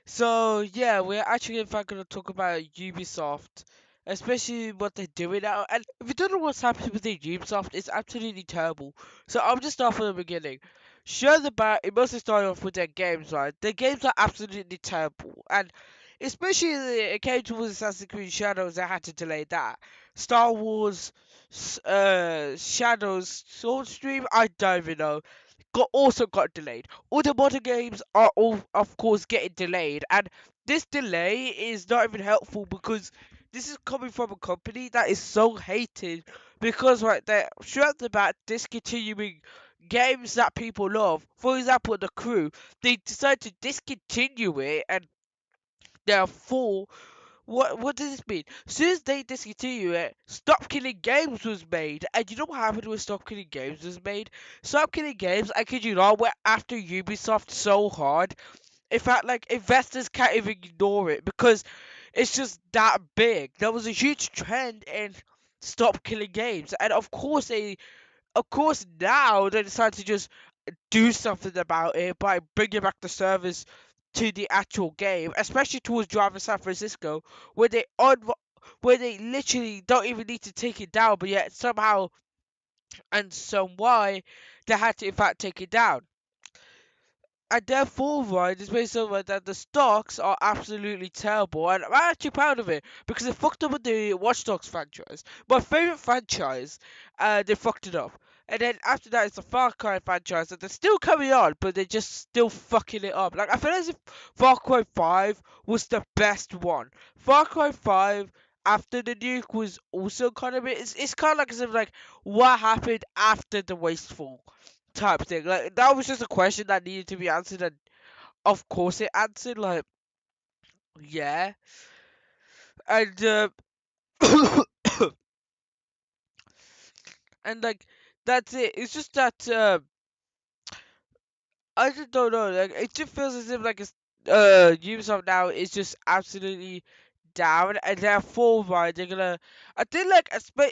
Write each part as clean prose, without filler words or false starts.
So yeah, we're actually in fact gonna talk about Ubisoft, especially what they're doing now. And if you don't know what's happening with the Ubisoft, it's absolutely terrible. So I'm just start from the beginning. Sure, it mostly started off with their games, right? Their games are absolutely terrible, and especially it came towards Assassin's Creed Shadows, they had to delay that. Star Wars, Shadows Sword Stream, I don't even know got delayed. All the modern games are all, of course, getting delayed, and this delay is not even helpful because this is coming from a company that is so hated because right they're straight about discontinuing games that people love. For example, The Crew, they decided to discontinue it, and therefore what does this mean? As soon as they discontinue it, Stop Killing Games was made. And you know what happened when Stop Killing Games was made? Stop Killing Games, I kid you not, went after Ubisoft so hard. In fact, like, investors can't even ignore it because it's just that big. There was a huge trend in Stop Killing Games. And of course now they decide to just do something about it by bringing back the servers to the actual game, especially towards Driver San Francisco, where where they literally don't even need to take it down, but yet somehow and some why they had to in fact take it down. And therefore, right, it's based on that the stocks are absolutely terrible, and I'm actually proud of it because they fucked up with the Watch Dogs franchise, my favorite franchise. They fucked it up, and then after that, it's the Far Cry franchise, and they're still coming on, but they're just still fucking it up. Like I feel as if Far Cry 5 was the best one. Far Cry 5 after the nuke was also kind of it's kind of like as if like what happened after the Wasteful type thing. Like that was just a question that needed to be answered, and of course it answered. Like yeah, and and like that's it. It's just that I just don't know. Like it just feels as if like it's Ubisoft now is just absolutely down, and therefore right they're gonna. I think like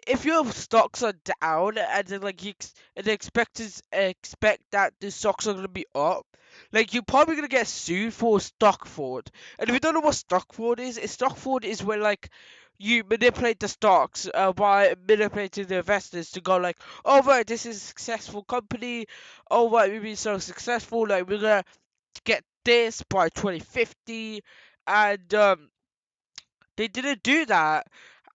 if your stocks are down and then like and they expect that the stocks are gonna be up, like you're probably gonna get sued for stock fraud. And if you don't know what stock fraud is stock fraud is where like you manipulate the stocks by manipulating the investors to go like, oh right, this is a successful company. Oh right, we've been so successful. Like we're gonna get this by 2050, and they didn't do that.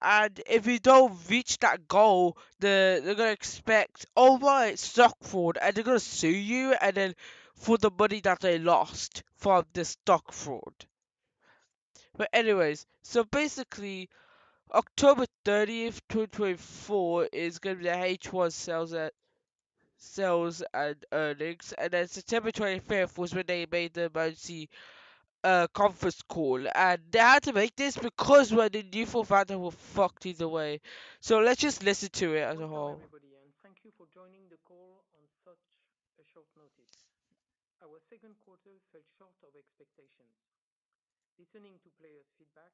And if you don't reach that goal, they're gonna expect, oh right, stock fraud, and they're gonna sue you, and then for the money that they lost from the stock fraud. But anyways, so basically, October 30th, 2024 is gonna be the H1 sales and earnings, and then September 25th was when they made the emergency conference call, and they had to make this because when the new founder were fucked either way. So let's just listen to it as a Welcome, whole. everybody, and thank you for joining the call on such a short notice. Our second quarter fell short of expectations. Listening to players' feedback,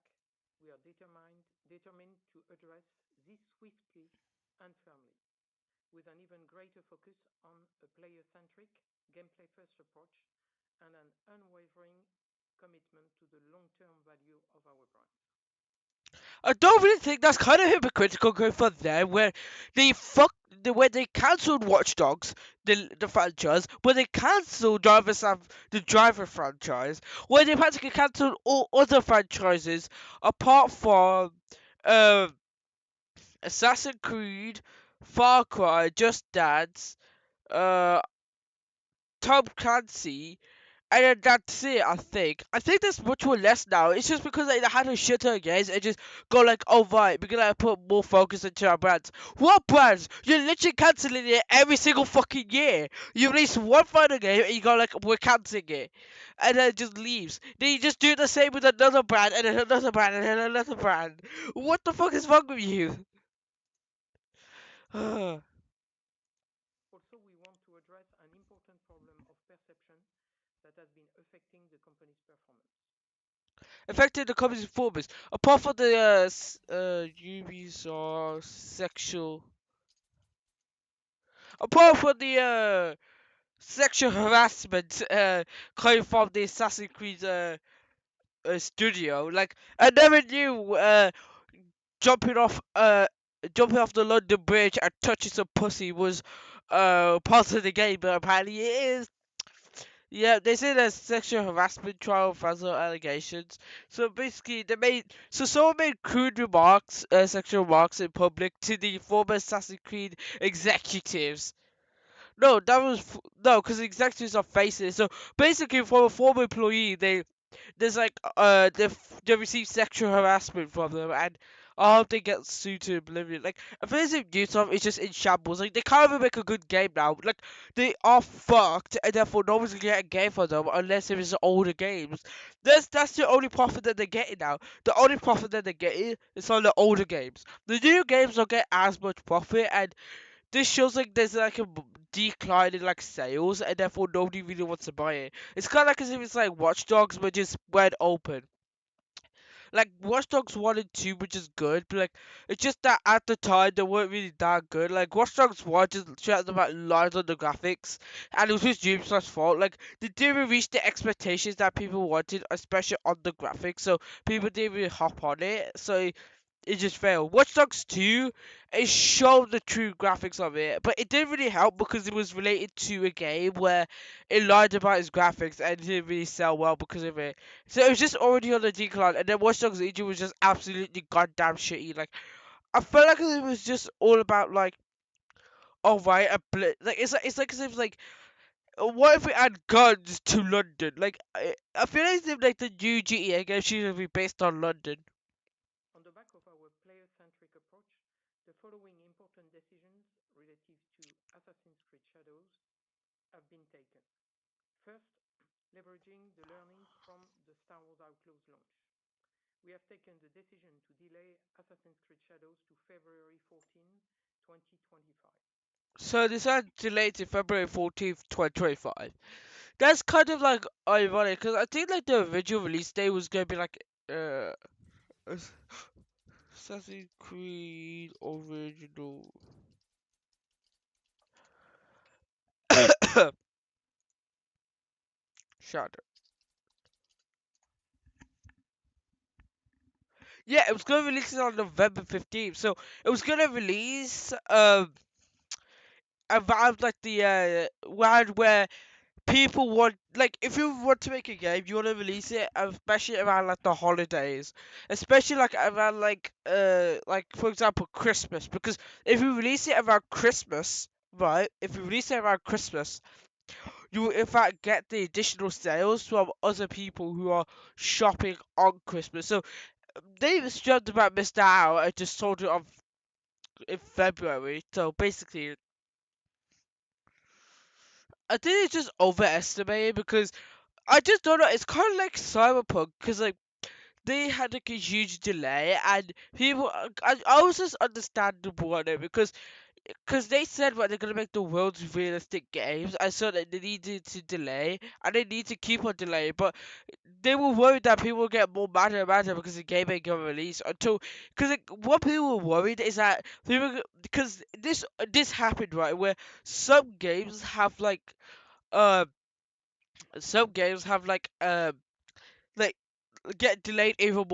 we are determined to address this swiftly and firmly, with an even greater focus on a player-centric, gameplay-first approach and an unwavering commitment to the long-term value of our brand. I don't really think that's kind of hypocritical going for them, where they where they cancelled Watch Dogs, the franchise, where they cancelled the Driver franchise, where they practically cancelled all other franchises apart from um Assassin's Creed, Far Cry, Just Dance, uh, Tom Clancy, and then that's it. I think there's much more less now. It's just because they had to shut her games and just go like, oh right, we're gonna put more focus into our brands. What brands? You're literally canceling it every single fucking year. You release one final game and you go like, we're canceling it, and then it just leaves. Then you just do the same with another brand and then another brand and then another brand. What the fuck is wrong with you? Also, we want to address an important problem of perception that has been affecting the company's performance. Affected the company's performance. Apart from the Ubisoft sexual, apart from the sexual harassment coming from the Assassin's Creed studio. Like I never knew jumping off uh jumping off the London Bridge and touching some pussy was part of the game, but apparently it is. Yeah, they say there's sexual harassment trial for other allegations. So basically, someone made crude remarks, sexual remarks in public to the former Assassin's Creed executives. No, no, because the executives are faceless. So basically, from a former employee, there's like they receive sexual harassment from them, and I hope they get sued to oblivion. Like I feel as if Ubisoft is just in shambles. Like they can't even make a good game now. Like they are fucked, and therefore no one's gonna get a game for them unless it is older games. That's the only profit that they're getting now. The only profit that they're getting is on the older games. The new games don't get as much profit, and this shows like there's like a decline in like sales, and therefore nobody really wants to buy it. It's kind of like as if it's like Watch Dogs, but just wide open. Like Watch Dogs 1 and 2 were just good, but like it's just that at the time they weren't really that good. Like Watch Dogs 1 just shouted about lines on the graphics, and it was just Ubisoft's fault. Like they didn't reach the expectations that people wanted, especially on the graphics, so people didn't really hop on it. So it just failed. Watch Dogs 2, it showed the true graphics of it, but it didn't really help because it was related to a game where it lied about its graphics and it didn't really sell well because of it. So it was just already on the decline, and then Watch Dogs Legion was just absolutely goddamn shitty. Like, I felt like it was just all about, like, oh right, like, it's like as if, like, what if we add guns to London? Like, I feel as if, like, the new GTA game should be based on London. On the back of our player-centric approach, the following important decisions relative to Assassin's Creed Shadows have been taken. First, leveraging the learnings from the Star Wars Outlaws launch. We have taken the decision to delay Assassin's Creed Shadows to February 14, 2025. So this had delayed to February 14th, 2025. That's kind of like ironic because I think like the original release date was gonna be like Ass- Assassin's Creed original. Shadow. Yeah, it was gonna release it on November 15th. So it was gonna release around like the round where people want, like, if you want to make a game, you want to release it especially around like the holidays, especially like around like for example Christmas, because if you release it around Christmas, right, if you release it around Christmas, you will in fact get the additional sales from other people who are shopping on Christmas. So they was joked about missed out and just sold it on in February. So basically I think it's just overestimated because I just don't know. It's kind of like Cyberpunk because like they had like a huge delay and people. I was just understandable on it because they said what they're gonna make the world's realistic games. I saw that they needed to delay and they need to keep on delaying, but they were worried that people would get more mad and madder because the game ain't gonna release until. Because like, what people were worried is that people, because this happened right where some games have uh some games have like get delayed even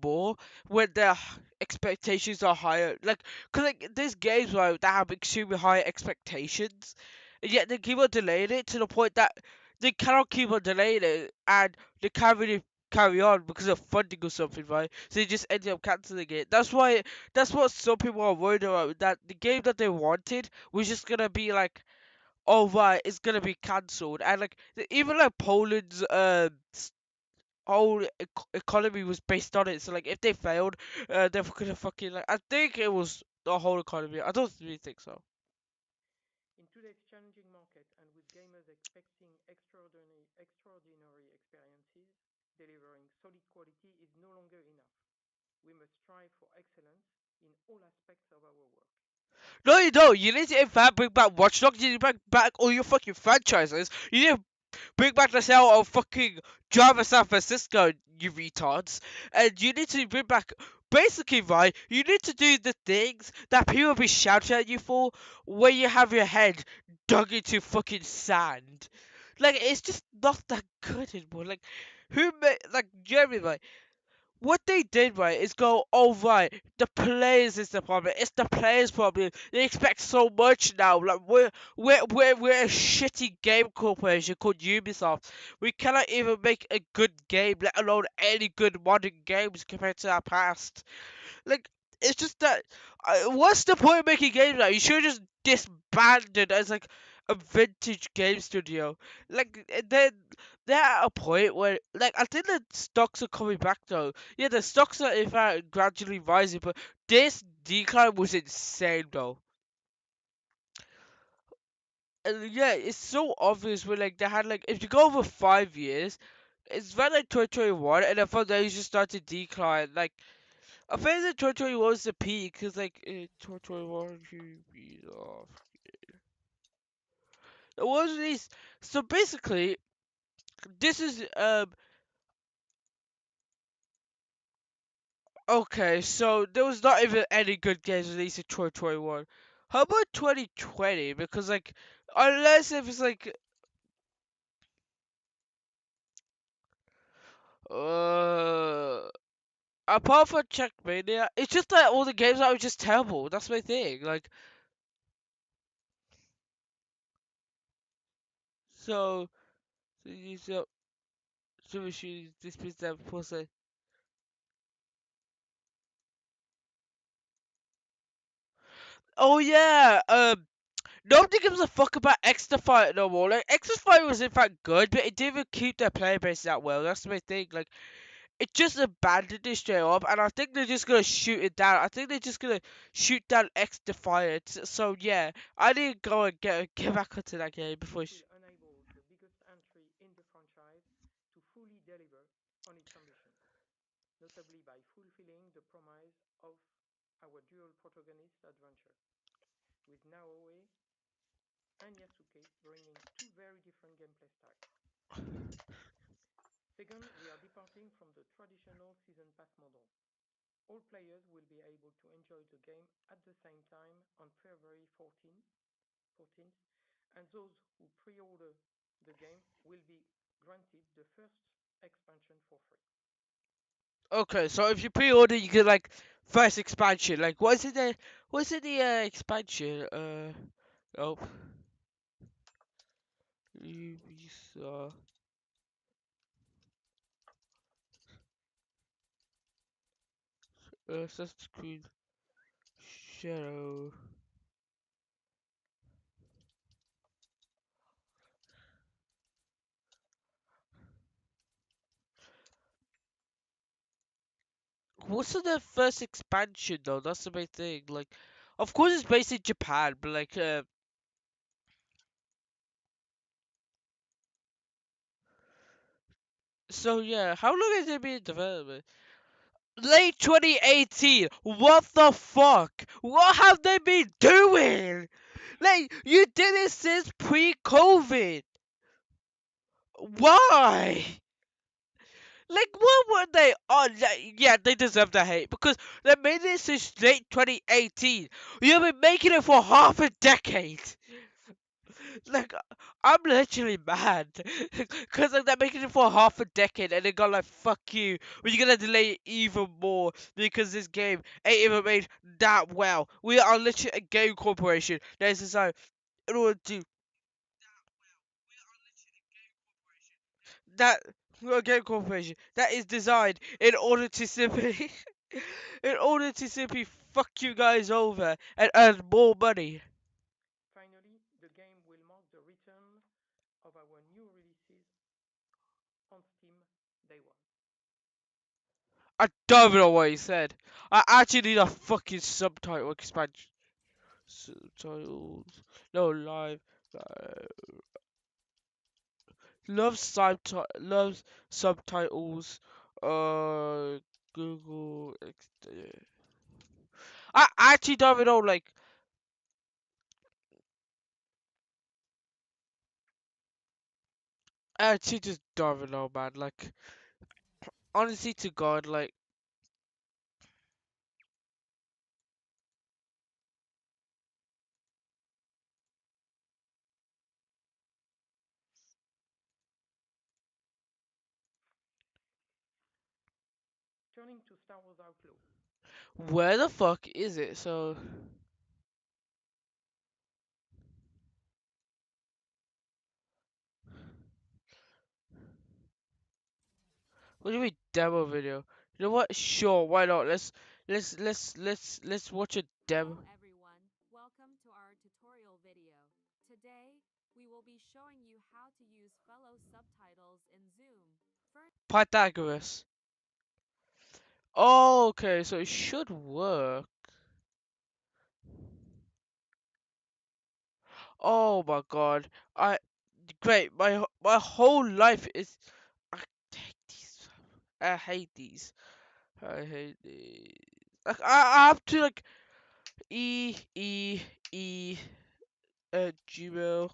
more when their expectations are higher. Like, cause like there's games right that have extremely high expectations, and yet they keep on delaying it to the point that they cannot keep on delaying it, and they can't really carry on because of funding or something, right? So they just end up canceling it. That's what some people are worried about. That the game that they wanted was just gonna be like, oh right, it's gonna be cancelled, and like even like Poland's whole economy was based on it. So like, if they failed, they're gonna fucking like. I think it was the whole economy. I don't really think so. In today's challenging market and with gamers expecting extraordinary experiences, delivering solid quality is no longer enough. We must strive for excellence in all aspects of our work. No, you don't. You need to in fact bring back Watch Dogs. You need to bring back all your fucking franchises. You need to bring back the sale of fucking Java San Francisco, you retards. And you need to bring back. Basically, right, you need to do the things that people be shouting at you for when you have your head dug into fucking sand. Like it's just not that good anymore. Like who made like Jeremy, right? What they did right is go, oh right, the players is the problem. It's the players' problem. They expect so much now. Like we're a shitty game corporation called Ubisoft. We cannot even make a good game, let alone any good modern games compared to our past. Like, it's just that. What's the point of making games now? You should have just disbanded as like a vintage game studio. Like, they're at a point where, like, I think the stocks are coming back though. Yeah, the stocks are in fact gradually rising, but this decline was insane though. And yeah, it's so obvious when like they had like if you go over 5 years, it's about like 2021, and then from there you just start to decline. Like I think that 2021 was the peak, cause like 2021 to be off. It was released. So basically, this is okay. So there was not even any good games released in 2021. How about 2020? Because like, unless if it's like uh. Apart from Checkmania, it's just that all the games are just terrible. That's my thing. Like, so, so, so we should dismiss them for say. Oh yeah, nobody gives a fuck about Extra Fight no more. Like Extra Fight was in fact good, but it didn't even keep their player base that well. That's my thing. Like it just abandoned it straight up, and I think they're just gonna shoot it down. I think they're just gonna shoot down Extra Fight. So yeah, I need to go and get back onto that game before. still enables the biggest entry in the franchise to fully deliver on its ambition, notably by fulfilling the promise of our dual protagonist adventure, with Naoe and Yasuke bringing two very different gameplay styles. Second, we are departing from the traditional season pass model. All players will be able to enjoy the game at the same time on February 14th, and those who pre-order the game will be granted the first expansion for free. Okay, so if you pre-order, you get like first expansion. Like, what is it? What's it? The expansion? Oh, Ubisoft, Assassin's Creed Shadow. What's the first expansion though? That's the main thing. Like, of course it's based in Japan, but like, so yeah, how long has it been in development? Late 2018. What the fuck? What have they been doing? Like, you did it since pre-COVID. Why? Like, what were they on? Like, yeah, they deserve the hate because they made it since late 2018. You've been making it for half a decade. Like, I'm literally mad because like, they're making it for half a decade and they got like, fuck you. We're gonna delay it even more because this game ain't even made that well. We are literally a game corporation that is designed in order to that we're a game corporation that is designed in order to simply in order to simply fuck you guys over and earn more money. Finally, the game will mark the return of our new releases on Steam day one. I don't know what he said. I actually need a fucking subtitle expansion. Subtitles. No, live. Uh, loves subtitles. Uh, Google. I actually don't even know. Like, I actually just don't even know, man. Like, honestly, to God, like. Turning to Star Wars Outlaw. Where the fuck is it? So, what do you mean demo video? You know what? Sure, why not? Let's watch a Hello demo. everyone, welcome to our tutorial video. Today, we will be showing you how to use fellow subtitles in Zoom. First, Pythagoras. Oh, okay, so it should work. Oh my god. I great. My whole life is. I hate these. I hate these. I hate these. Like I have to like e at gmail.com.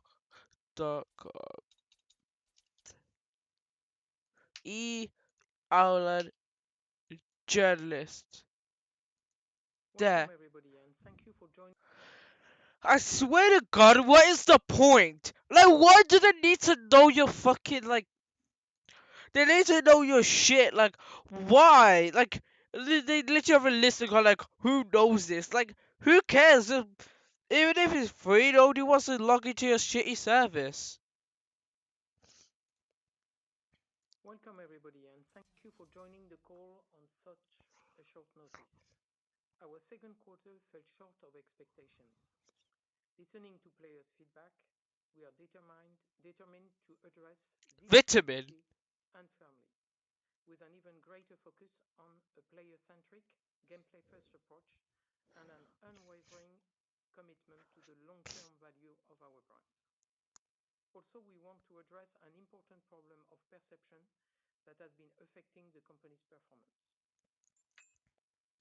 Outland journalist. Welcome There. everybody and thank you for joining. I swear to God, what is the point? Like, why do they need to know your fucking like? They need to know your shit. Like, why? Like, they literally have a list of like, who knows this? Like, who cares? Even if it's free, nobody wants to log into your shitty service. Welcome everybody and thank you for joining the call on such a short notice. Our second quarter fell short of expectations. Listening to players' feedback, we are determined to address this Vitamin. difficulty and firmly, with an even greater focus on a player-centric, gameplay-first approach and an unwavering commitment to the long-term value of our brand. Also, we want to address an important problem of perception that has been affecting the company's performance.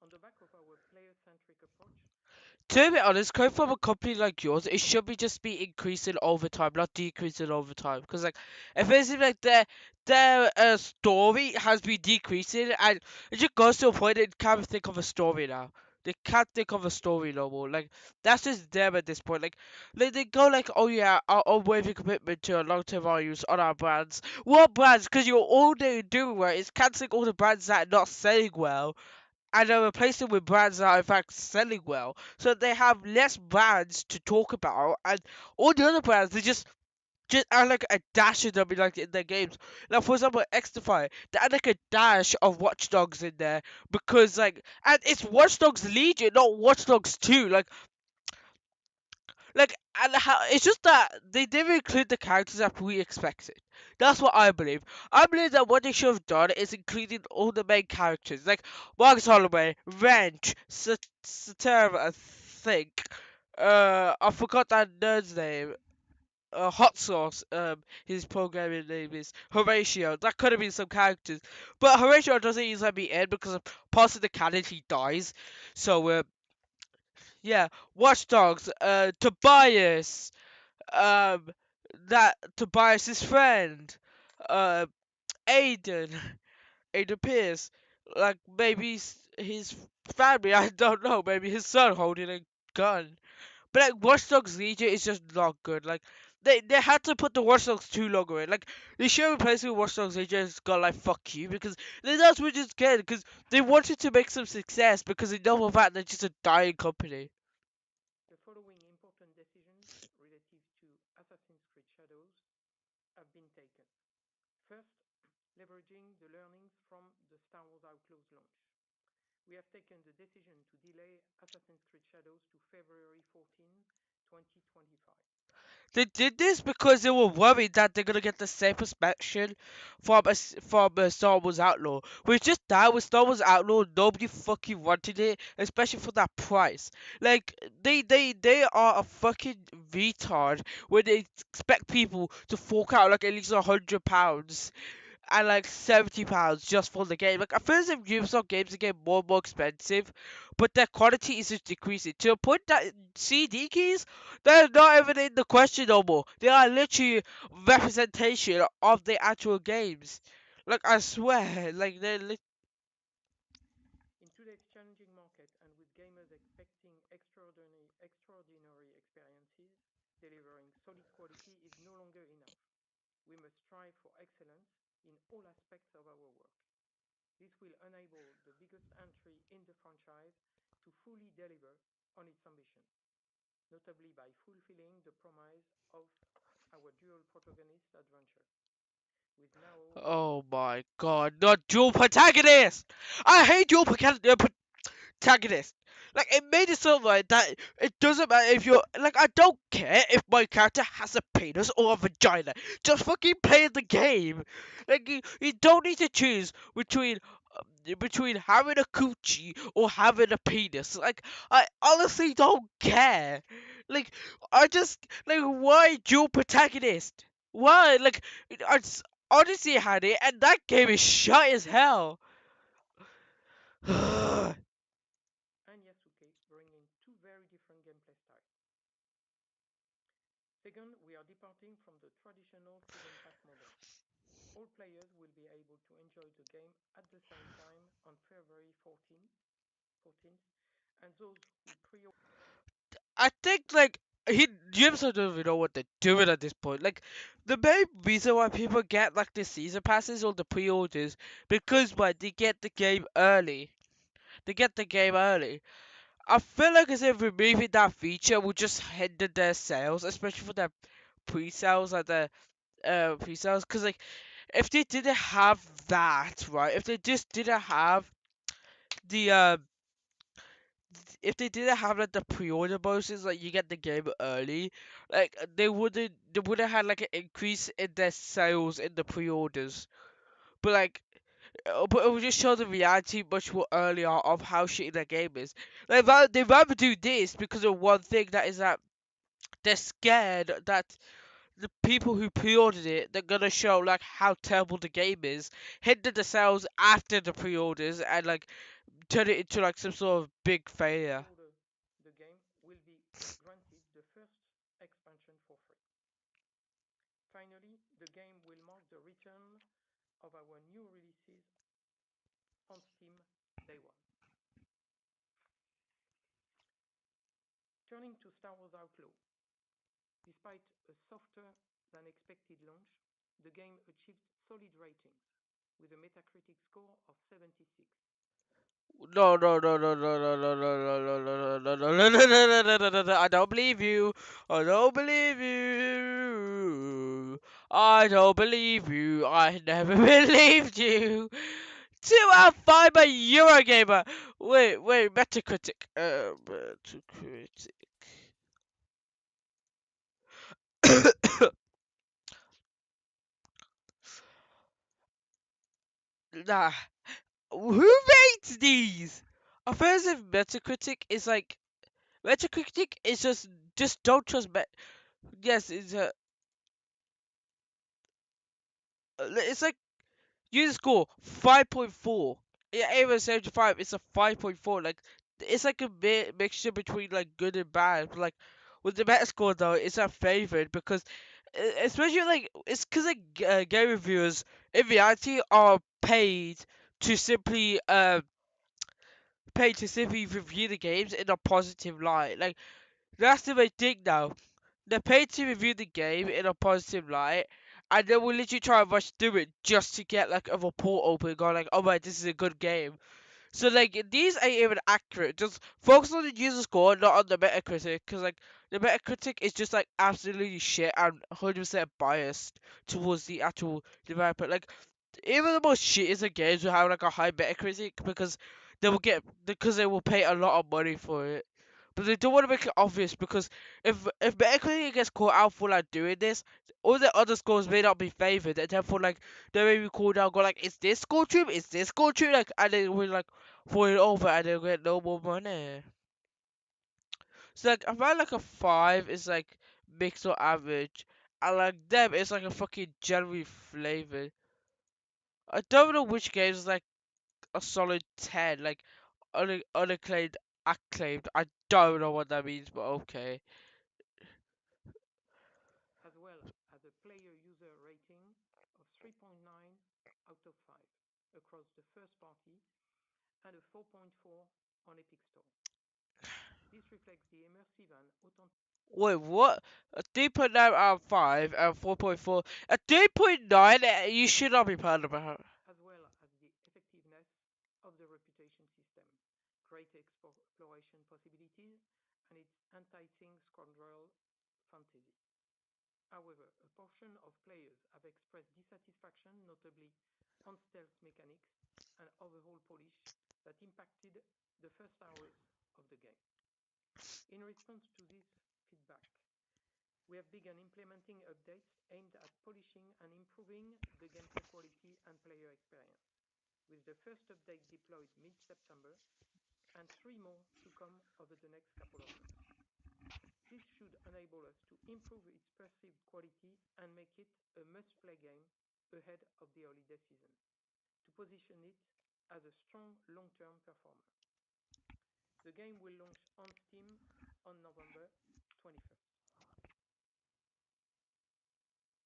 On the back of our player-centric approach, To be honest, coming from a company like yours, it should be just be increasing over time, not decreasing over time. Because like, if it seems like their story has been decreasing, and it just goes to a point they can't think of a story now. They can't think of a story no more. Like that's just them at this point. Like they go like, oh yeah, our unwavering commitment to long-term values on our brands. What brands? Because you're all they do right is canceling all the brands that are not selling well and replace them with brands that are in fact selling well. So they have less brands to talk about, and all the other brands they just add like a dash of them in, like in their games. Like for example, Xtify, they add like a dash of Watch Dogs in there because and it's Watch Dogs Legion, not Watch Dogs 2. Like, and how it's just that they didn't include the characters that we expected. That's what I believe. I believe that what they should have done is including all the main characters, like Marcus Holloway, Wrench, Satara, I think. I forgot that nerd's name. Hot Sauce. His programming name is Horatio. That could have been some characters, but Horatio doesn't usually be in because of part of the canon he dies. So, yeah, Watch Dogs. Tobias um that Tobias's friend, uh Aiden, Aiden Pierce, like maybe his family, I don't know, maybe his son holding a gun. But like Watch Dogs Legion is just not good. Like they had to put the Watch Dogs 2 logo in. Like they should replace it with Watch Dogs Legion and just got like fuck you because that's what just scared because they wanted to make some success because they know for a fact they're just a dying company. the following important decisions relative to Assassin's Creed Shadows have been taken. First, leveraging the learnings from the Star Wars Outlaws launch. We have taken the decision to delay Assassin's Creed Shadows to February 14, 2025. They did this because they were worried that they're gonna get the same perception from Star Wars Outlaw. Which just that with Star Wars Outlaw, nobody fucking wanted it, especially for that price. Like they are a fucking retard when they expect people to fork out like at least £100 and like £70 just for the game. Like I feel as if Ubisoft games are getting more and more expensive, but their quality is just decreasing to a point that CD keys they're not even in the question no more. They are literally representation of the actual games. Like I swear, like In today's challenging market and with gamers expecting extraordinary experiences, delivering solid quality is no longer enough. We must strive for excellence in all aspects of our work. This will enable the biggest entry in the franchise to fully deliver on its ambitions, notably by fulfilling the promise of our dual protagonist adventure. With now Oh my god, not dual protagonist! I hate dual protagonist. Like it made it so like that it doesn't matter if you're like I don't care if my character has a penis or a vagina. Just fucking play the game. Like you don't need to choose between having a coochie or having a penis. Like I honestly don't care. Like I just like why dual protagonist? Why? Like I honestly had it and that game is shut as hell. and Yasuke bringing two very different gameplay styles. Second, we are departing from the traditional season pass model. All players will be able to enjoy the game at the same time on February 14th, and those who pre I think like Ubisoft don't even know what they're doing at this point. Like the main reason why people get like the season passes or the pre-orders because like they get the game early. They get the game early. I feel like as if removing that feature would just hinder their sales, especially for their pre-sales, like the pre-sales. Because like if they didn't have that, right? If they just didn't have the if they didn't have like the pre-order bonuses, like you get the game early, like they wouldn't had like an increase in their sales in the pre-orders. But like, but it would just show the reality much more earlier of how shitty their game is. Like they rather do this because of one thing that is that they're scared that the people who pre-ordered it they're gonna show like how terrible the game is, hinder the sales after the pre-orders, and like turn it into like some sort of big failure. order the game will be granted the first expansion for free. Finally, the game will mark the return of our new releases on Steam day one. Turning to Star Wars Outlaw, despite a softer than expected launch, the game achieved solid ratings with a Metacritic score of 76. No, no, no, no, no, no, no, no, no, no, no, no, no, no, no, no, no, no, no, no, I don't believe you. I don't believe you. I don't believe you. I never believed you. 2 out of 5 by Eurogamer. Wait, Metacritic. Metacritic. Nah. Who rates these? I feel as if Metacritic is like Metacritic is just don't trust yes, it's like user score 5.4. Yeah, even 75, it's a 5.4. Like it's like a bit mixture between like good and bad. But, like with the Metascore though, it's a favorite because especially like it's because like game reviewers in reality are to simply uh paid to simply review the games in a positive light. Like that's the main thing now. They're paid to review the game in a positive light, and they will literally try and rush through it just to get like a report open, going like, "Oh my, this is a good game." So like these ain't even accurate. Just focus on the user score, not on the Metacritic, because like the Metacritic is just like absolutely shit and 100% biased towards the actual developer. Like even the most shittiest of games will have like a high Metacritic because they will pay a lot of money for it. But they don't want to make it obvious because if Metacritic gets caught out for like doing this, all the other scores may not be favored, and therefore like they may be called out, go like, is this score true? Is this score true? Like, and they will like fall it over, and they'll get no more money. So like, I find like a 5 is like mixed or average, and like them it's like a fucking generally flavored. I don't know which game is like a solid 10, like unacclaimed, acclaimed. I don't know what that means, but okay. As well as a player user rating of 3.9 out of 5 across the first party and a 4.4 on Epic Store. This reflects the immersive and authentic Wait, what? A 3.9 out of 5 and 4.4. A 3.9? You should not be proud about. as well as the effectiveness of the reputation system, great exploration possibilities, and its enticing scoundrel fantasy. However, a portion of players have expressed dissatisfaction, notably on stealth mechanics and overall polish that impacted the first hours of the game. In response to this feedback, we have begun implementing updates aimed at polishing and improving the gameplay quality and player experience, with the first update deployed mid-September and three more to come over the next couple of months. This should enable us to improve its perceived quality and make it a must-play game ahead of the holiday season, to position it as a strong long-term performer. The game will launch on Steam on November 21st.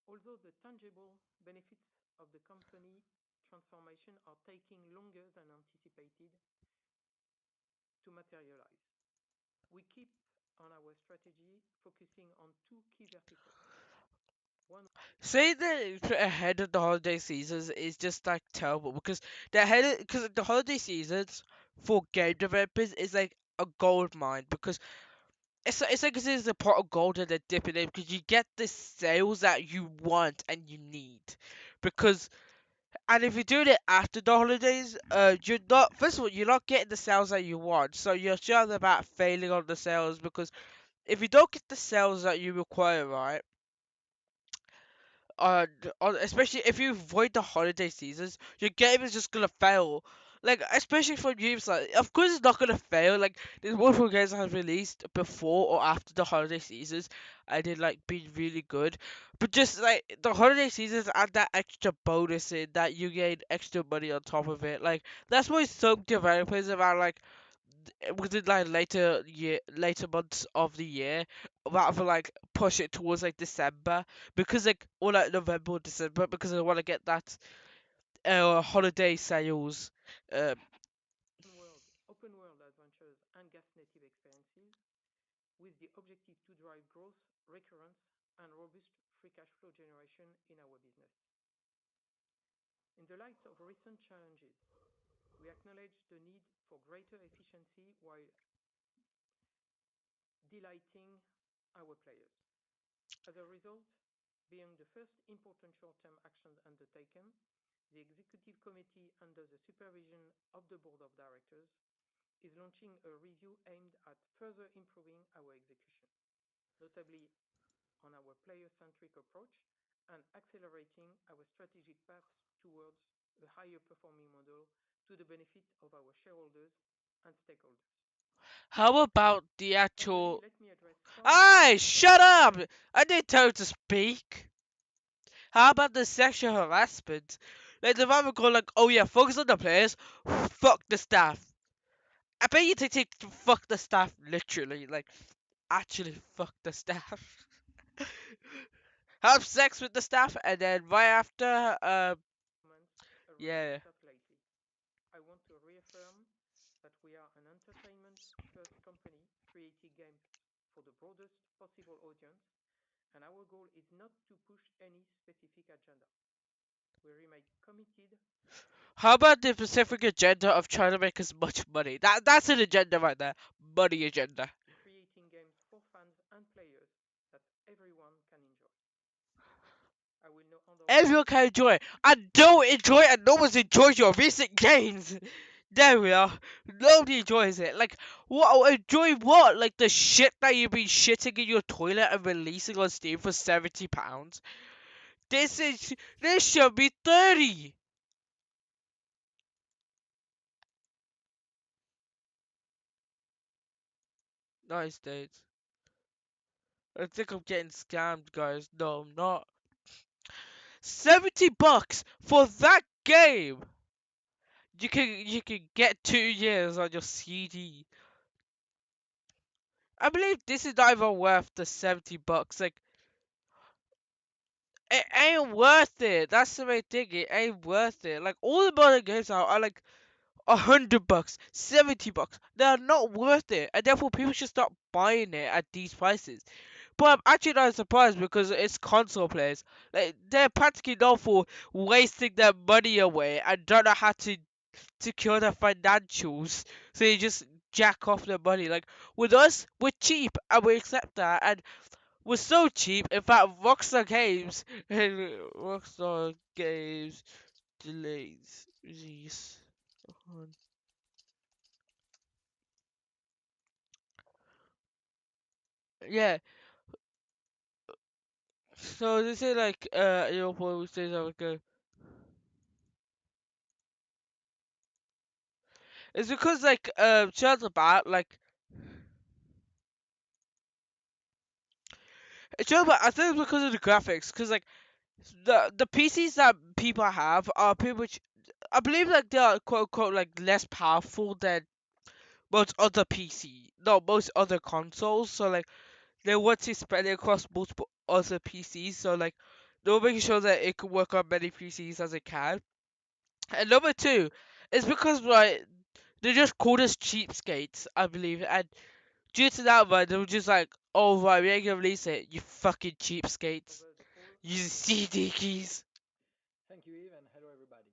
Although the tangible benefits of the company transformation are taking longer than anticipated to materialize, we keep on our strategy focusing on two key verticals. One, Saying that it's ahead of the holiday seasons is just like terrible because the holiday seasons for game developers is like a gold mine because it's like this is a pot of gold and they're dipping in because you get the sales that you want and you need because and if you're doing it after the holidays, you're not first of all you're not getting the sales that you want, so you're sure about failing on the sales because if you don't get the sales that you require, right? Especially if you avoid the holiday seasons, your game is just gonna fail. Like, especially for games like, of course it's not gonna fail. Like, there's multiple games that have released before or after the holiday seasons, and they like been really good. But just like the holiday seasons add that extra bonus in that you gain extra money on top of it. Like, that's why some developers are like within like later months of the year rather like push it towards like December because like or like November or December because I want to get that holiday sales. um world, open world adventures and gas native experiences with the objective to drive growth, recurrence, and robust free cash flow generation in our business. In the light of recent challenges, we acknowledge the need for greater efficiency while delighting our players. As a result, being the first important short-term action undertaken, the Executive Committee, under the supervision of the Board of Directors, is launching a review aimed at further improving our execution, notably on our player-centric approach and accelerating our strategic paths towards a higher performing model to the benefit of our shareholders and stakeholders. how about the Finally, actual let me address some of Hey, the shut topics. up! I didn't tell you to speak. How about the sexual harassment? Like the rather go like, oh yeah, focus on the players, fuck the staff. I bet you take fuck the staff literally, like actually fuck the staff. Have sex with the staff, and then right after, Comments yeah. registered lately. I want to reaffirm that we are an entertainment first company creating games for the broadest possible audience, and our goal is not to push any specific agenda. We remain committed How about the specific agenda of trying to make as much money? That's an agenda right there. Money agenda. to creating games for fans and players that everyone can enjoy. I will now hand over Everyone can enjoy it. I don't enjoy it, and no one's enjoyed your recent games. There we are. Nobody enjoys it. Like, what? Enjoy what? Like the shit that you've been shitting in your toilet and releasing on Steam for £70. This should be 30. Nice dates. I think I'm getting scammed, guys. No, I'm not. $70 for that game. You can get 2 years on your CD. I believe this is not even worth the $70. Like it ain't worth it. That's the main thing. It ain't worth it. Like all the modern games are like $100, $70. They are not worth it, and therefore people should stop buying it at these prices. But I'm actually not surprised because it's console players. Like they're practically known for wasting their money away and don't know how to secure their financials, so they just jack off their money. Like with us, we're cheap and we accept that, and we're so cheap. In fact, Rockstar Games delays release. Yeah, so they say like Europa says I would go. It's because like Charles about like it's all about I think it's because of the graphics because like the PCs that people have are pretty much I believe like they are quote unquote like less powerful than most other PC no most other consoles so like they want to spread it across multiple other PCs so like they're making sure that it can work on many PCs as it can. And number two is because right they're just called as cheapskates, I believe, and due to that man, they were just like, oh right, we ain't gonna release it, you fucking cheapskates. Over the call. You CD keys. Thank you, Eve, and hello, everybody.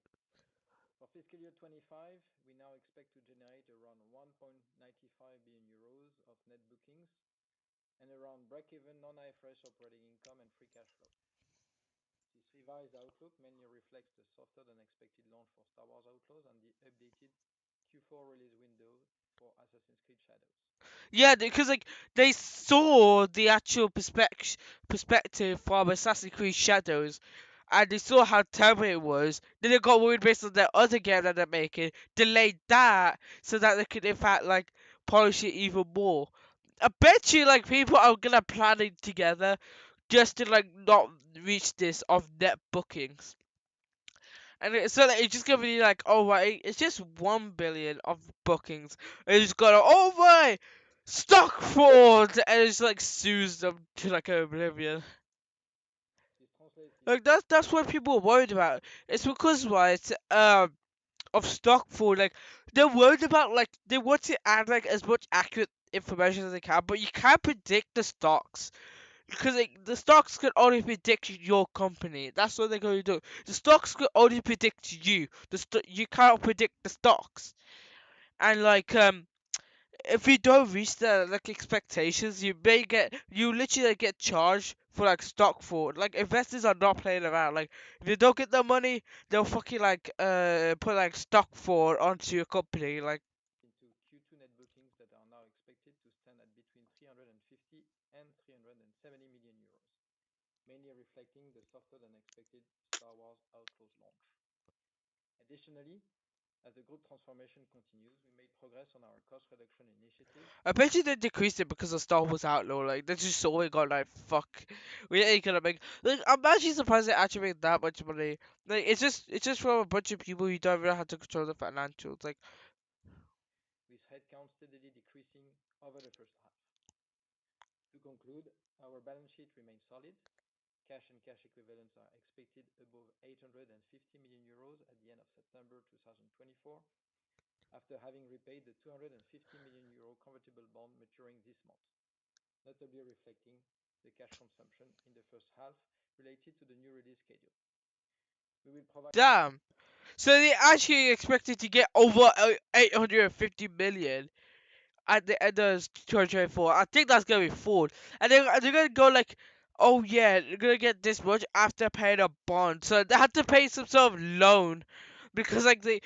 For fiscal year 25, we now expect to generate around 1.95 billion euros of net bookings and around break-even non-IFRS operating income and free cash flow. This revised outlook mainly reflects the softer than expected launch for Star Wars Outlaws and the updated Q4 release window for Assassin's Creed Shadows. Yeah, because like they saw the actual perspective from Assassin's Creed Shadows, and they saw how terrible it was. Then they got worried based on their other game that they're making, delayed that so that they could in fact like polish it even more. I bet you like people are gonna plan it together just to like not reach this of net bookings. And so that it's just gonna be like, oh right, it's just 1 billion of bookings. And it's gonna, oh right, stock fraud, and it's like sues them to like oblivion. This translates this. Like that's what people are worried about. It's because right, of stock fraud. Like they're worried about like they want to add like as much accurate information as they can, but you can't predict the stocks. Because like, the stocks can only predict your company. That's what they're going to do. The stocks can only predict you. You can't predict the stocks. And like if you don't reach the like expectations, you literally like, get charged for like stock fraud. Like investors are not playing around. Like if you don't get the money, they'll fucking like put like stock fraud onto your company. Like Into Q2 net bookings that are now expected to stand at between 350 and 370 million euros, mainly reflecting the softer than expected Star Wars Outlaws launch. Additionally, as the group transformation continues, we made progress on our cost reduction initiatives. I bet you they decreased it because of Star Wars Outlaw. Like they just saw it, got like fuck, we ain't gonna make. Like I'm actually surprised they actually made that much money. Like it's just from a bunch of people who don't really know how to control the financials. Like With headcount steadily decreasing over the first half. To conclude, our balance sheet remains solid. Cash and cash equivalents are expected above 850 million euros at the end of September 2024, after having repaid the 250 million euro convertible bond maturing this month, notably reflecting the cash consumption in the first half related to the new release schedule. We will provide. damn. So they actually expected to get over 850 million at the end of 2024. I think that's gonna be full, and they're gonna go like, oh yeah, they're gonna get this much after paying a bond. So they have to pay some sort of loan because like the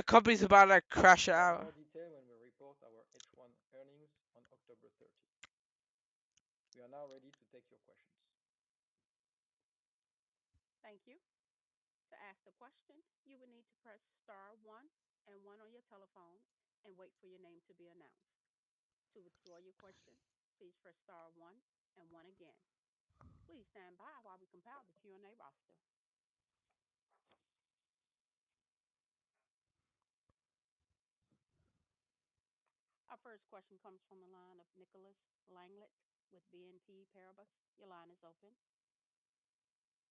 company's about to crash Provide out. more detail when we report our H1 earnings on October 30. We are now ready to take your questions. Thank you. To ask the question, you will need to press star one and one on your telephone and wait for your name to be announced. To withdraw your question, please press star one and one again. Please stand by while we compile the Q&A roster. Our first question comes from the line of Nicholas Langlet with BNP Paribas. Your line is open.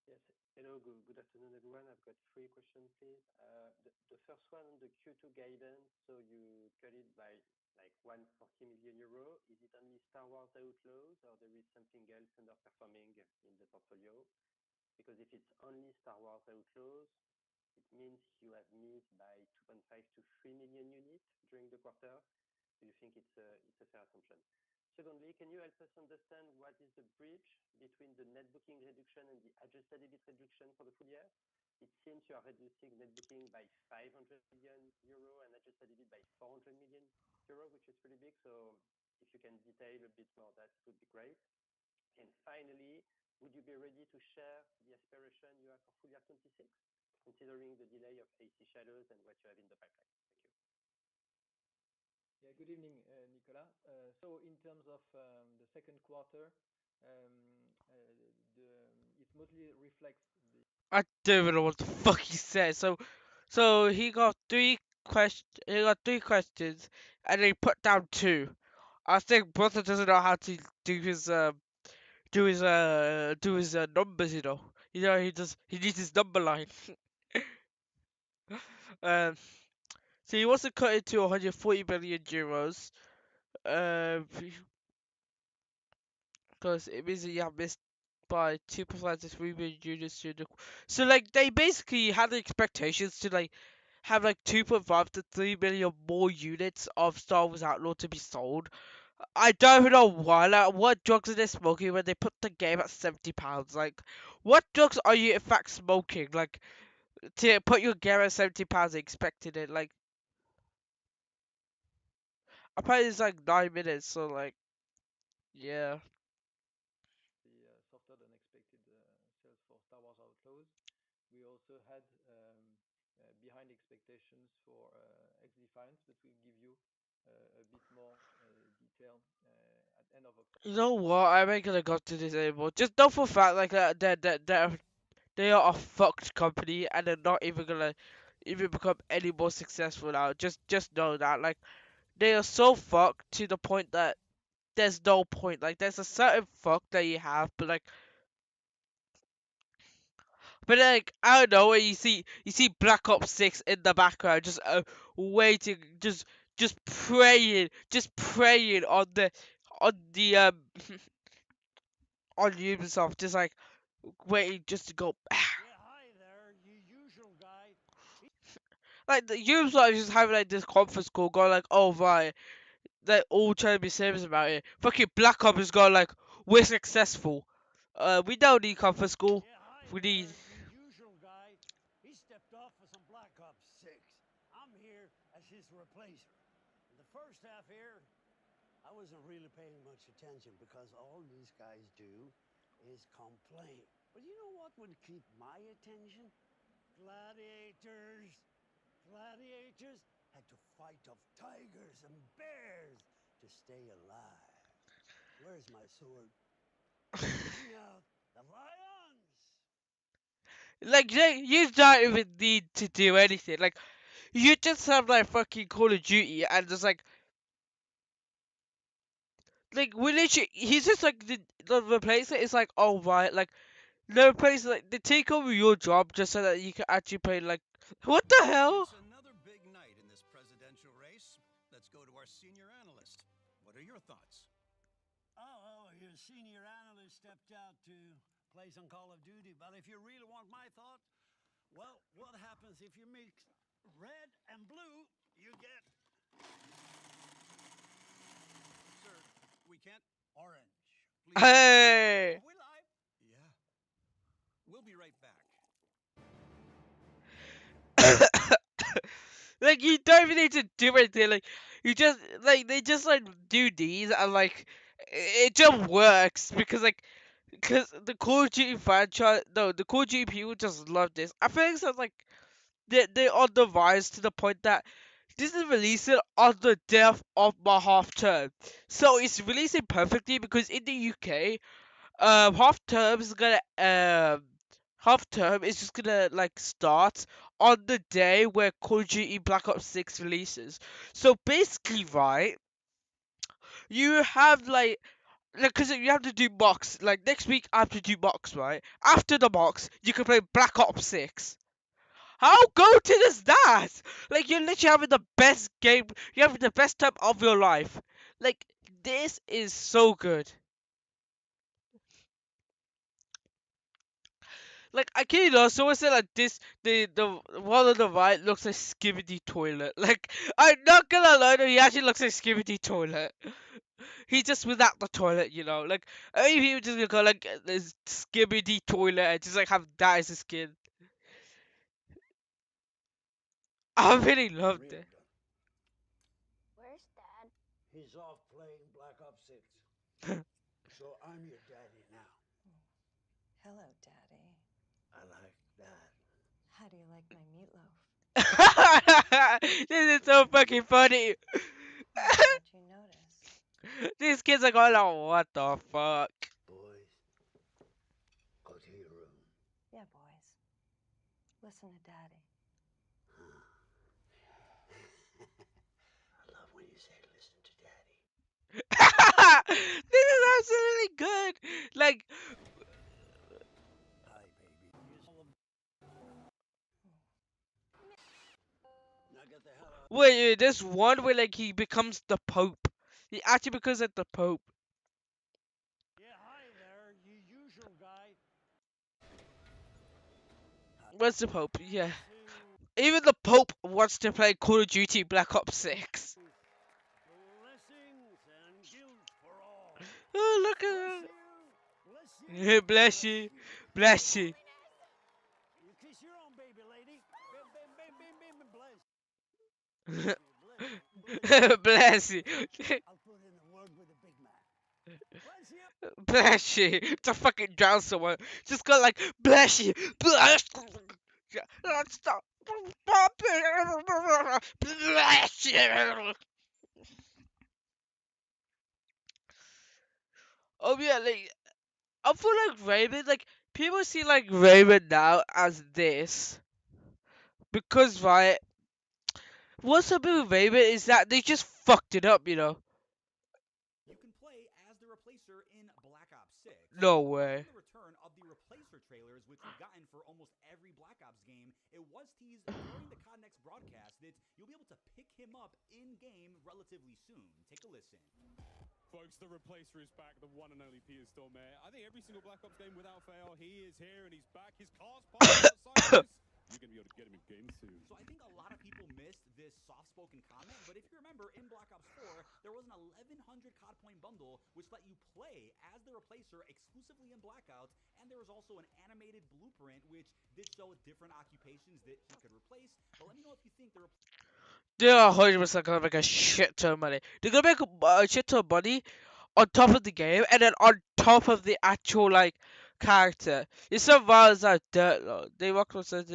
Yes. Hello, good afternoon, everyone. I've got three questions, please. The first one on the Q2 guidance. So you cut it by like 140 million euro. Is it only Star Wars Outlaws, or there is something else underperforming in the portfolio? Because if it's only Star Wars Outlaws, It means you have missed by 2.5 to 3 million units during the quarter. Do you think it's a fair assumption? Secondly, can you help us understand what is the bridge between the net booking reduction and the adjusted EBIT reduction for the full year? It seems you are reducing net booking by 500 million euro and adjusted EBIT by 400 million euro, which is pretty big. So if you can detail a bit more, that would be great. And finally, would you be ready to share the aspiration you have for full year 26, considering the delay of AC Shadows and what you have in the pipeline? Thank you. Yeah, good evening, Nicolas. So in terms of the second quarter, it mostly reflects the I don't even know what the fuck he said. So he got three questions, and he put down two. I think brother doesn't know how to do his numbers. He needs his number line. um, so he wants to cut it to 140 million euros. Um, because it means that you have missed by 2% to 3 million units during so like they basically had the expectations to like have like 2.5 to 3 million more units of Star Wars Outlaw to be sold. I don't know why. Like, what drugs are they smoking when they put the game at £70? Like, what drugs are you in fact smoking? Like, to put your game at £70 expecting it. Like, apparently it's like 9 minutes. So like, yeah. softer than expected sales for Star Wars Outlaws. We also had behind expectations for X-Defiance, but we'll give you a bit more detail at end of You October. know what? I ain't gonna go to this anymore. Just know for a fact, like they are a fucked company, and they're not even gonna even become any more successful now. Just know that, like, they are so fucked to the point that there's no point. Like, there's a certain fuck that you have, but like I don't know, when you see Black Ops 6 in the background, just waiting, just praying on the on Ubisoft, just like waiting just to go. Yeah, hi there, you usual guy. Like the Ubisoft is just having like this conference call, going like, "Oh right, they're all trying to be serious about it." Fucking Black Ops is going like, "We're successful. We don't need conference call. Yeah, hi We need." there, you usual guy. He stepped off for some Black Ops 6. I'm here as his replacer. In the first half here, I wasn't really paying much attention because all these guys do is complain. But you know what would keep my attention? Gladiators. Gladiators had to fight off tigers and bears to stay alive. Where's my sword? Bring out the lions! Like you don't even need to do anything. Like you just have like fucking Call of Duty and just like we literally he's just like the replacer is like, oh right, like the replacer, like they take over your job just so that you can actually play. Like, what the hell? It's another big night in this presidential race. Let's go to our senior analyst. What are your thoughts? Oh, your senior analyst stepped out to play some Call of Duty. But if you really want my thought, well, what happens if you mix red and blue? You get Sir, we can't. orange. Please. Hey. Are we live? Yeah. We'll be right back. Like you don't even need to do anything. Like you just like they just like do these and like it just works because the Call of Duty franchise, no, the Call of Duty people just love this. I think it's like they're on the rise to the point that this is releasing on the death of my half term, so it's releasing perfectly because in the UK, half term is gonna half term is just gonna like start on the day where Call of Duty Black Ops 6 releases. So basically, right, you have like, cause you have to do box. Like next week, I have to do box, right? After the box, you can play Black Ops 6. How goated is that? Like you're literally having the best game. You're having the best time of your life. Like this is so good. Like I can't know. Someone said like this. The one on the right looks like Skibidi toilet. Like I'm not gonna lie, though, he actually looks like Skibidi toilet. He's just without the toilet, you know. Like maybe he was just gonna go like this Skibidi toilet and just like have that as his skin. I really I'm loved real it. done. Where's Dad? He's off playing Black Ops 6. So I'm your daddy now. Hello, Daddy. I like that. How do you like my meatloaf? This is so fucking funny. I'm glad you noticed. These kids are going like, what the fuck? Boys, go to your room. Yeah, boys. Listen to Daddy. I love when you say listen to daddy. This is absolutely good. Like, Hi, baby. Now get the hell out. wait, there's one where like he becomes the Pope. He actually becomes like the Pope. Yeah, hi there, you usual guy. What's the Pope? Yeah. To Even the Pope wants to play Call of Duty Black Ops 6. blessings and guilt for all. Oh, look Bless at you, bless you, that. Bless bless you. you. Bless you. You kiss your own baby, lady. Bim, bim, bim, bim, bim, bim, bless. Bless you, bless you, bless you. Bless you. I'll put in a word with a big man. Bless you. Bless you. To fucking drown someone. Just go like, bless you. Bless you. Stop. Bless you. Oh yeah, like I feel like Raven, like people see like Raven now as this because right, what's up with Raven is that they just fucked it up, you know. You can play as the Replacer in Black Ops 6. No Marking way. the return of the Replacer trailers, which we've gotten for almost every Black Ops game, it was teased during the COD Next broadcast that you'll be able to pick him up in game relatively soon. Take a listen. Folks, the Replacer is back, the one and only Peter Stormare. I think every single Black Ops game without fail, he is here and he's back. His car's parked outside this. You're going to be able to get him in game soon. So I think a lot of people missed this soft-spoken comment, but if you remember, in Black Ops 4, there was an 1100 COD point bundle which let you play as the Replacer exclusively in Blackouts, and there was also an animated blueprint which did show different occupations that he could replace. But let me know if you think the They're 100% gonna make a shit ton of money. They're gonna make a shit ton of money on top of the game and then on top of the actual like character. It's so violence out dirt though. They work on such.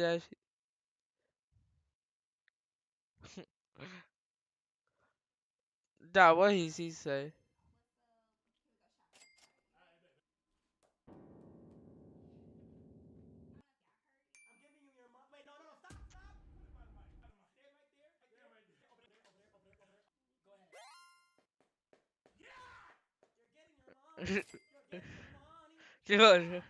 That what he say? Dude.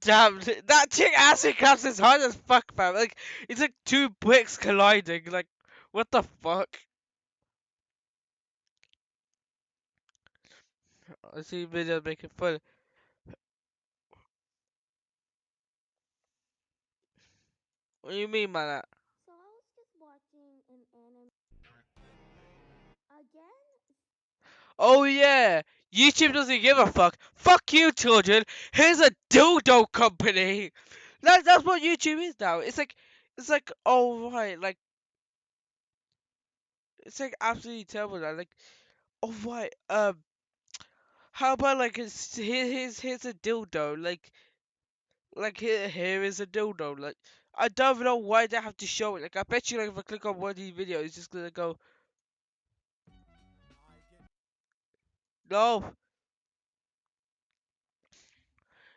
Damn, that chick acid claps is hard as fuck, fam. Like, it's like two bricks colliding. Like, what the fuck? I see videos making fun. What do you mean by that? So I was just watching an anime again. Oh yeah, YouTube doesn't give a fuck. Fuck you, children. Here's a dildo company. That's what YouTube is now. It's like oh right, like it's like absolutely terrible now. Like oh right, how about like here's a dildo. Like here is a dildo. Like I don't even know why they have to show it. Like I bet you like if I click on one of these videos, it's just gonna go no.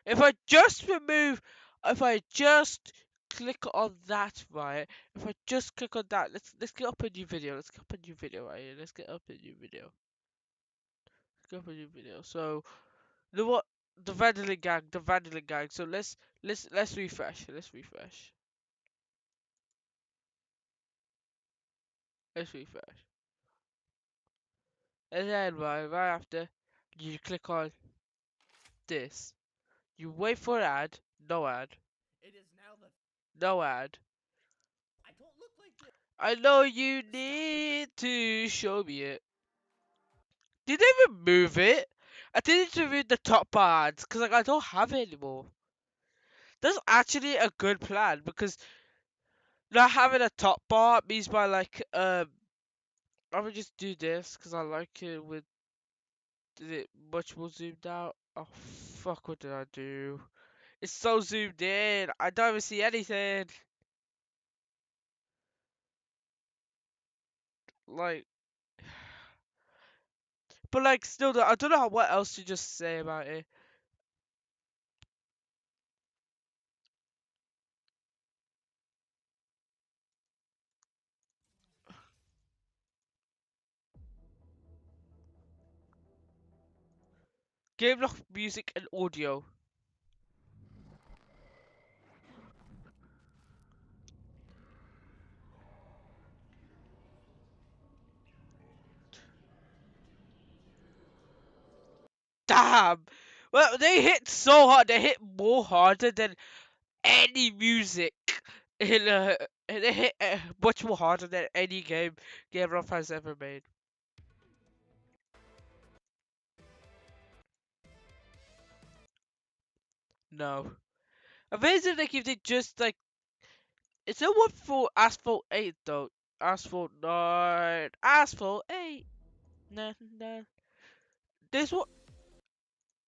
If I just remove, if I just click on that, right? If I just click on that, let's get up a new video. Let's get up a new video right here. Let's get up a new video. Let's get up a new video. So you know what? The Vandalin gang, the Vandalin gang. So let's refresh. Let's refresh. Let's refresh. And then right after you click on this. You wait for an ad. No ad. It is now the. No ad. I don't look like this. I know you need to show me it. Did they remove it? I didn't remove the top ads because like I don't have it anymore. That's actually a good plan because not having a top bar means by like I would just do this because I like it with it much more zoomed out. Oh fuck! What did I do? It's so zoomed in. I don't even see anything. Like, but like still, I don't know what else to just say about it. Game lock music and audio. Damn! Well, they hit so hard. They hit more harder than any music in they hit much more harder than any Game Rock has ever made. No. Amazing like if they just like it's a one for Asphalt 8 though. Asphalt 9. Asphalt 8. Nah, nah. This one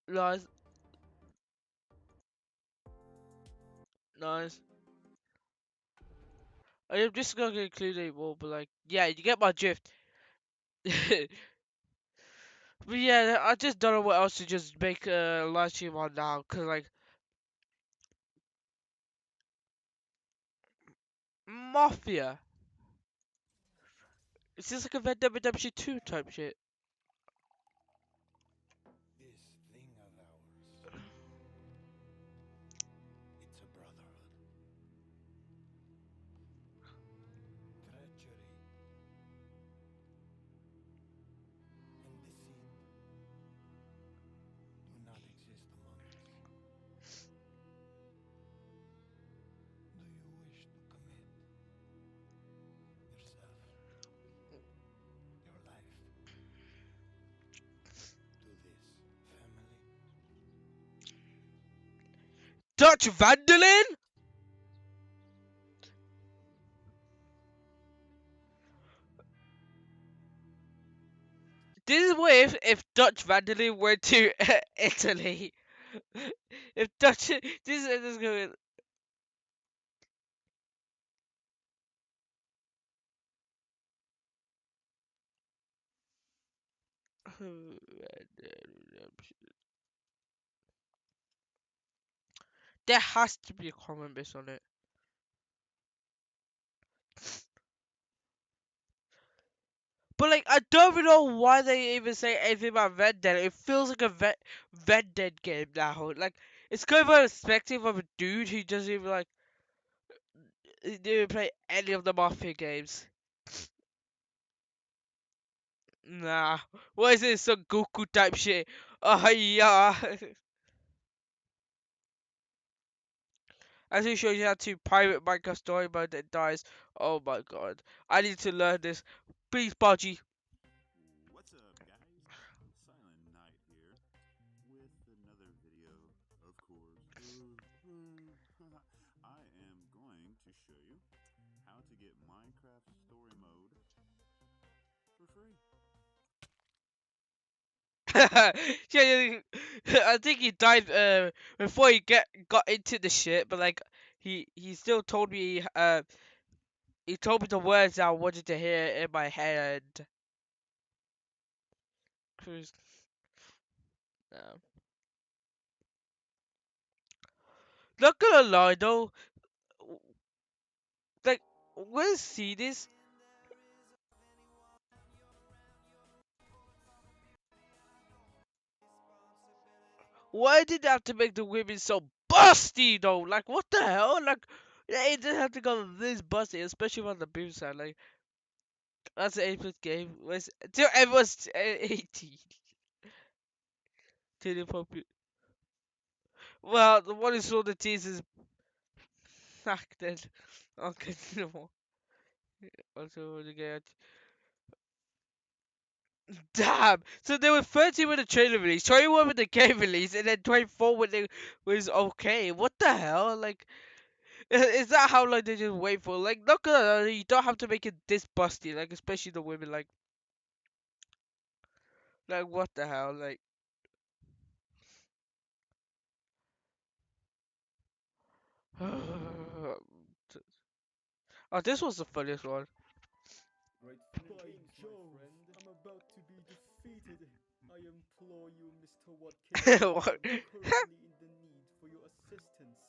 nice. Nice. I'm just gonna include it more, but like yeah, you get my drift. But yeah, I just don't know what else to just make a live stream on now, cause like Mafia. Is this like a Red Dead Redemption 2 type shit? This thing of ours, it's a brotherhood. Treachery and deceit do not exist among us. Do you wish to commit yourself, your life, to this family? Dutch Vandalin? This is what if Dutch Vandalin went to Italy. If Dutch, this is going. There has to be a comment based on it. But like, I don't even know why they even say anything about Red Dead. It feels like a Red Dead game now. Like, it's kind of a perspective of a dude who doesn't even like he didn't play any of the Mafia games. Nah, what is this? Some Goku type shit? Oh yeah. As he shows you how to pirate Minecraft story mode that dies. Oh my god, I need to learn this. Please, Budgie. What's up, guys? Silent Night here with another video, of course. I am going to show you how to get Minecraft story mode for free. Yeah, I think he died before he got into the shit, but like he still told me he told me the words I wanted to hear in my head. Cruise. No. Not gonna lie though, We'll see this. Why did they have to make the women so busty though? Like what the hell? Like they didn't have to go this busty, especially on the boom side. Like that's the 8th game. Was till everyone's 18. Till the popu- Well, the one who saw the teasers acted. Okay, no more. Also, the game. Damn! So there were 30 with the trailer release, 21 with the game release, and then 24 when it was okay. What the hell? Like, is that how long they just wait for? Like, not gonna lie, you don't have to make it this busty. Like, especially the women. Like what the hell? Like, oh, this was the funniest one. By Jove, I'm about to be defeated. I implore you, Mr. Watkins. What? I'm currently in the need for your assistance.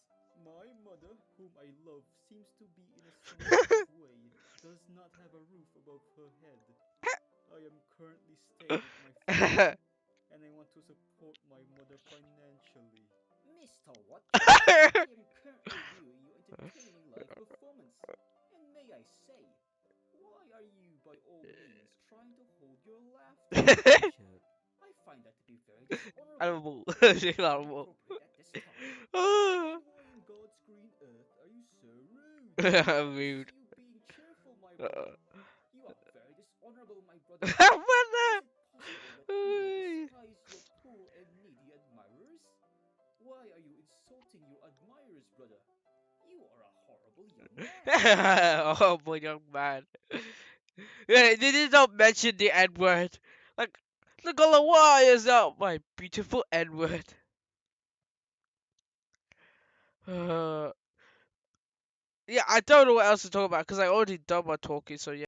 My mother, whom I love, seems to be in a some sort of way, does not have a roof above her head. I am currently staying with my father, and I want to support my mother financially. Mr. Watkins, I am currently viewing your entertaining live performance. And may I say, why are you by all means trying to hold your laughter? Richard, I find that to be very dishonorable Animal. and most Animal. inappropriate at this time. And why in God's green earth are you so rude? I Rude. see you being cheerful, my boy. You are very dishonorable, my brother. What Is it possible that you will the? despise your poor and needy admirers? Why are you insulting your admirers, brother? You are a horrible young man. Oh boy, young man. They did not mention the N word. Like, look, why is that my beautiful N word? Yeah, I don't know what else to talk about because I already done my talking. So yeah.